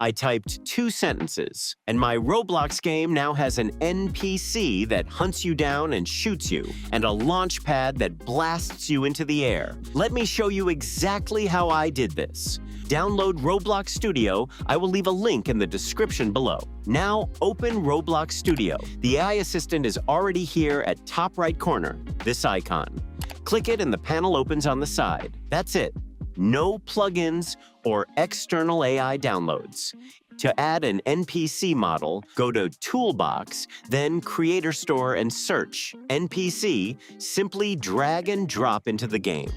I typed 2 sentences, and my Roblox game now has an NPC that hunts you down and shoots you, and a launch pad that blasts you into the air. Let me show you exactly how I did this. Download Roblox Studio. I will leave a link in the description below. Now open Roblox Studio. The AI assistant is already here at top right corner, this icon. Click it and the panel opens on the side. That's it. No plugins or external AI downloads. To add an NPC model, go to Toolbox, then Creator Store and search NPC, simply drag and drop into the game.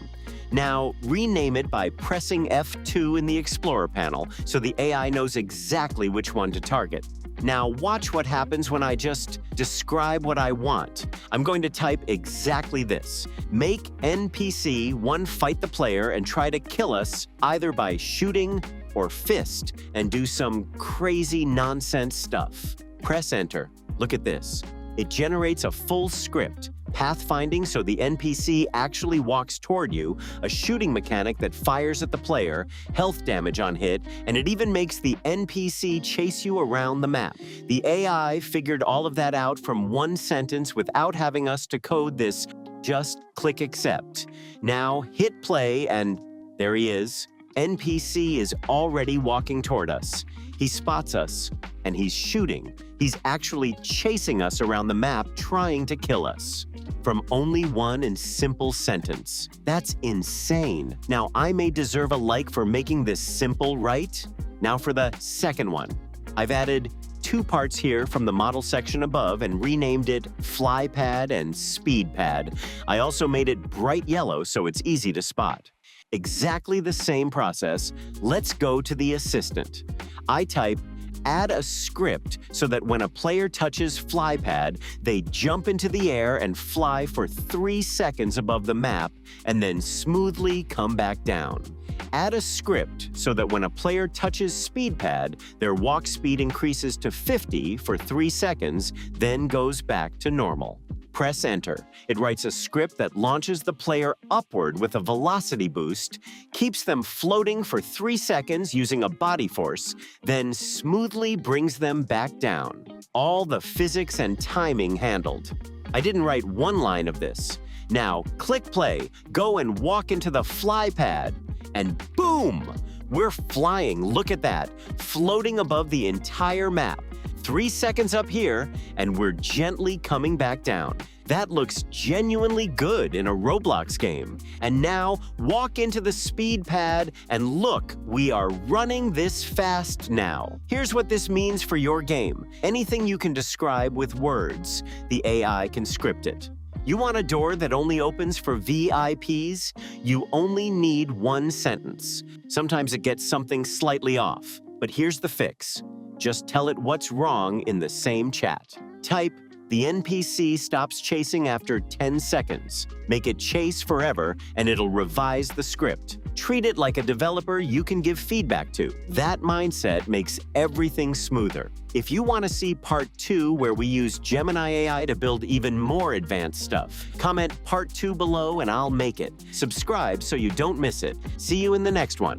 Now, rename it by pressing F2 in the Explorer panel so the AI knows exactly which one to target. Now, watch what happens when I just describe what I want. I'm going to type exactly this. Make NPC 1 fight the player and try to kill us either by shooting or fist and do some crazy nonsense stuff. Press Enter. Look at this. It generates a full script. Pathfinding so the NPC actually walks toward you, a shooting mechanic that fires at the player, health damage on hit, and it even makes the NPC chase you around the map. The AI figured all of that out from 1 sentence without having us to code this. Just click accept. Now hit play and there he is. NPC is already walking toward us. He spots us, and he's shooting. He's actually chasing us around the map, trying to kill us. From only 1 simple sentence. That's insane. Now, I may deserve a like for making this simple, right? Now for the second one. I've added 2 parts here from the model section above and renamed it FlyPad and SpeedPad. I also made it bright yellow so it's easy to spot. Exactly the same process. Let's go to the assistant. I type add a script so that when a player touches FlyPad, they jump into the air and fly for 3 seconds above the map and then smoothly come back down. Add a script so that when a player touches SpeedPad, their walk speed increases to 50 for 3 seconds, then goes back to normal. Press Enter. It writes a script that launches the player upward with a velocity boost, keeps them floating for 3 seconds using a body force, then smoothly brings them back down. All the physics and timing handled. I didn't write 1 line of this. Now, click play, go and walk into the FlyPad, and boom! We're flying, look at that, floating above the entire map. 3 seconds up here, and we're gently coming back down. That looks genuinely good in a Roblox game. And now, walk into the SpeedPad, and look, we are running this fast now. Here's what this means for your game. Anything you can describe with words, the AI can script it. You want a door that only opens for VIPs? You only need 1 sentence. Sometimes it gets something slightly off, but here's the fix. Just tell it what's wrong in the same chat. Type, the NPC stops chasing after 10 seconds. Make it chase forever, and it'll revise the script. Treat it like a developer you can give feedback to. That mindset makes everything smoother. If you want to see part 2 where we use Gemini AI to build even more advanced stuff, comment part 2 below and I'll make it. Subscribe so you don't miss it. See you in the next one.